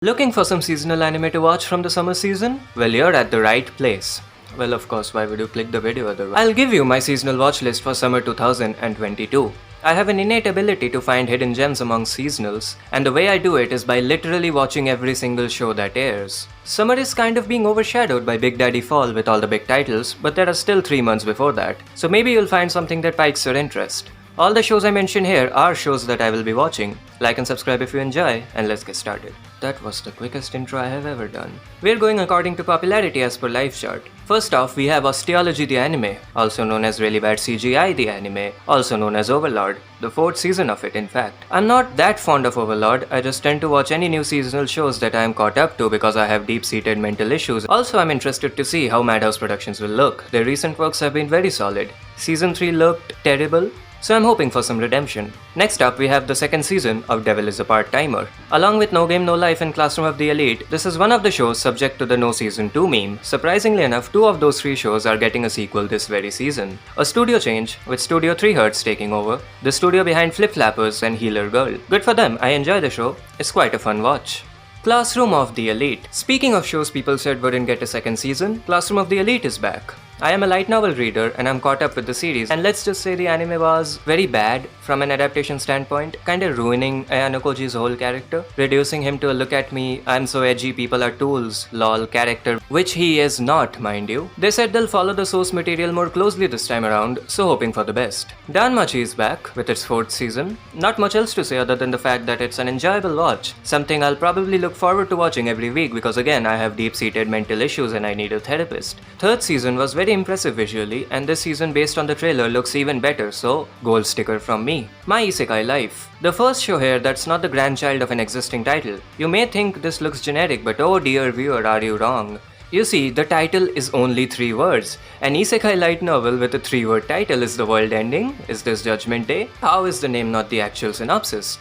Looking for some seasonal anime to watch from the summer season? Well, you're at the right place. Well, of course, why would you click the video otherwise? I'll give you my seasonal watch list for summer 2022. I have an innate ability to find hidden gems among seasonals, and the way I do it is by literally watching every single show that airs. Summer is kind of being overshadowed by Big Daddy Fall with all the big titles, but there are still 3 months before that, so maybe you'll find something that piques your interest. All the shows I mention here are shows that I will be watching. Like and subscribe if you enjoy, and let's get started. That was the quickest intro I have ever done. We're going according to popularity as per live chart. First off, we have Osteology the anime, also known as Really Bad CGI the anime, also known as Overlord, the 4th season of it in fact. I'm not that fond of Overlord, I just tend to watch any new seasonal shows that I am caught up to because I have deep-seated mental issues. Also, I'm interested to see how Madhouse Productions will look. Their recent works have been very solid. Season 3 looked terrible, so I'm hoping for some redemption. Next up, we have the 2nd season of Devil is a Part-Timer. Along with No Game No Life and Classroom of the Elite, this is one of the shows subject to the No Season 2 meme. Surprisingly enough, 2 of those 3 shows are getting a sequel this very season. A studio change, with Studio 3 Hertz taking over, the studio behind Flip Flappers and Healer Girl. Good for them, I enjoy the show, it's quite a fun watch. Classroom of the Elite. Speaking of shows people said wouldn't get a 2nd season, Classroom of the Elite is back. I am a light novel reader and I'm caught up with the series, and let's just say the anime was very bad from an adaptation standpoint, kinda ruining Ayano Koji's whole character, reducing him to a look at me, I'm so edgy, people are tools, lol character, which he is not, mind you. They said they'll follow the source material more closely this time around, so hoping for the best. Danmachi is back with its 4th season. Not much else to say other than the fact that it's an enjoyable watch, something I'll probably look forward to watching every week because again I have deep-seated mental issues and I need a therapist. 3rd season was very impressive visually, and this season based on the trailer looks even better, so gold sticker from me. My Isekai Life. The first show here that's not the grandchild of an existing title. You may think this looks generic, but oh dear viewer, are you wrong. You see, the title is only 3 words. An isekai light novel with a 3-word title. Is the world ending? Is this Judgment Day? How is the name not the actual synopsis?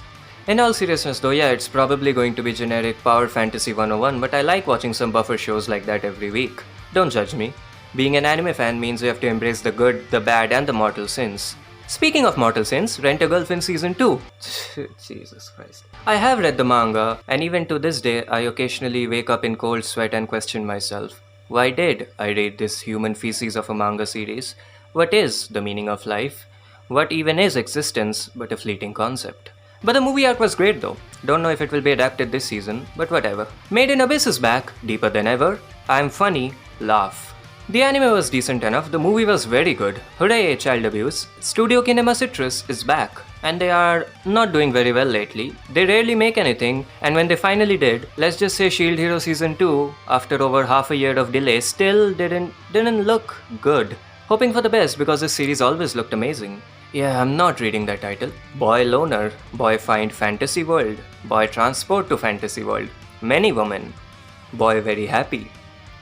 In all seriousness though, yeah, it's probably going to be generic Power Fantasy 101, but I like watching some buffer shows like that every week. Don't judge me. Being an anime fan means you have to embrace the good, the bad, and the mortal sins. Speaking of mortal sins, Rent a Girlfriend Season 2. Jesus Christ. I have read the manga, and even to this day, I occasionally wake up in cold sweat and question myself. Why did I read this human feces of a manga series? What is the meaning of life? What even is existence but a fleeting concept? But the movie arc was great though. Don't know if it will be adapted this season, but whatever. Made in Abyss is back, deeper than ever. I'm funny, laugh. The anime was decent enough, the movie was very good. Hooray, child abuse. Studio Kinema Citrus is back, and they are not doing very well lately. They rarely make anything, and when they finally did, let's just say Shield Hero Season 2, after over half a year of delay, still didn't look good. Hoping for the best because this series always looked amazing. Yeah, I'm not reading that title. Boy Loner, Boy Find Fantasy World, Boy Transport to Fantasy World, Many Women, Boy Very Happy.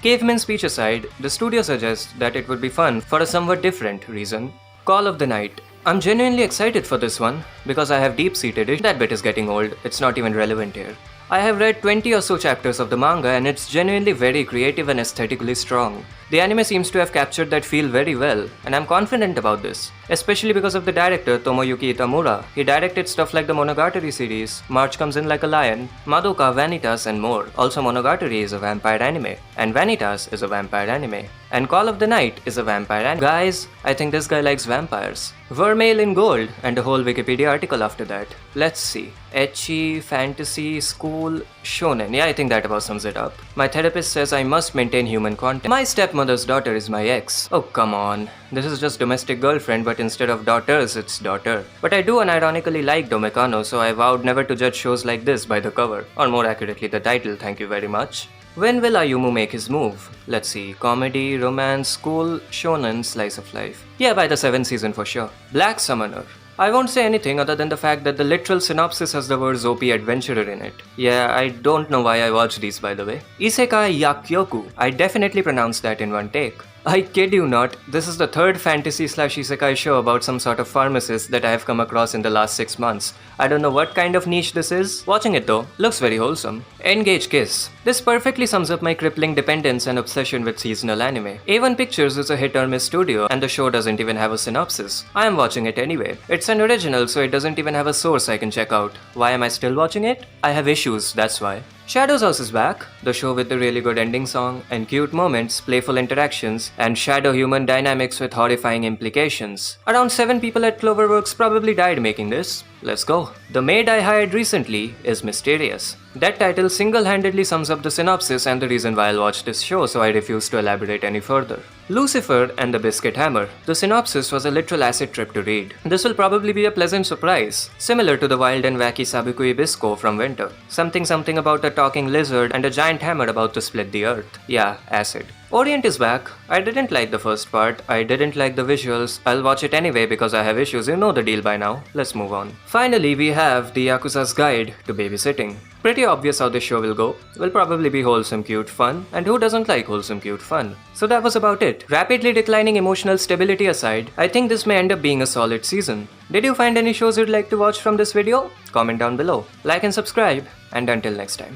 Caveman speech aside, the studio suggests that it would be fun for a somewhat different reason. Call of the Night. I'm genuinely excited for this one because I have deep-seated it. That bit is getting old, it's not even relevant here. I have read 20 or so chapters of the manga and it's genuinely very creative and aesthetically strong. The anime seems to have captured that feel very well, and I'm confident about this, especially because of the director Tomoyuki Itamura. He directed stuff like the Monogatari series, March Comes In Like a Lion, Madoka, Vanitas, and more. Also, Monogatari is a vampire anime, and Vanitas is a vampire anime, and Call of the Night is a vampire anime. Guys, I think this guy likes vampires. Vermeil in Gold, and a whole Wikipedia article after that. Let's see. Ecchi, fantasy, school, shonen. Yeah, I think that about sums it up. My therapist says I must maintain human content. My stepmother's daughter is my ex. Oh, come on. This is just domestic girlfriend, but instead of daughters, it's daughter. But I do unironically like Domekano, so I vowed never to judge shows like this by the cover. Or more accurately, the title, thank you very much. When will Ayumu make his move? Let's see, comedy, romance, school, shonen, slice of life. Yeah, by the 7th season for sure. Black Summoner. I won't say anything other than the fact that the literal synopsis has the words OP Adventurer in it. Yeah, I don't know why I watch these by the way. Isekai Yakyoku. I definitely pronounced that in one take. I kid you not, this is the 3rd fantasy/isekai show about some sort of pharmacist that I have come across in the last 6 months. I don't know what kind of niche this is. Watching it though, looks very wholesome. Engage Kiss. This perfectly sums up my crippling dependence and obsession with seasonal anime. A1 Pictures is a hit or miss studio, and the show doesn't even have a synopsis. I am watching it anyway. It's an original, so it doesn't even have a source I can check out. Why am I still watching it? I have issues, that's why. Shadow's House is back, the show with the really good ending song, and cute moments, playful interactions, and shadow-human dynamics with horrifying implications. Around 7 people at Cloverworks probably died making this. Let's go. The maid I hired recently is mysterious. That title single-handedly sums up the synopsis and the reason why I'll watch this show, so I refuse to elaborate any further. Lucifer and the Biscuit Hammer. The synopsis was a literal acid trip to read. This will probably be a pleasant surprise, similar to the wild and wacky Sabikui Bisco from Winter. Something about a talking lizard and a giant hammer about to split the earth. Yeah, acid. Orient is back. I didn't like the first part, I didn't like the visuals. I'll watch it anyway because I have issues, you know the deal by now. Let's move on. Finally, we have The Yakuza's Guide to Babysitting. Pretty obvious how this show will go. Will probably be wholesome cute fun, and who doesn't like wholesome cute fun? So that was about it. Rapidly declining emotional stability aside, I think this may end up being a solid season. Did you find any shows you'd like to watch from this video? Comment down below. Like and subscribe, and until next time.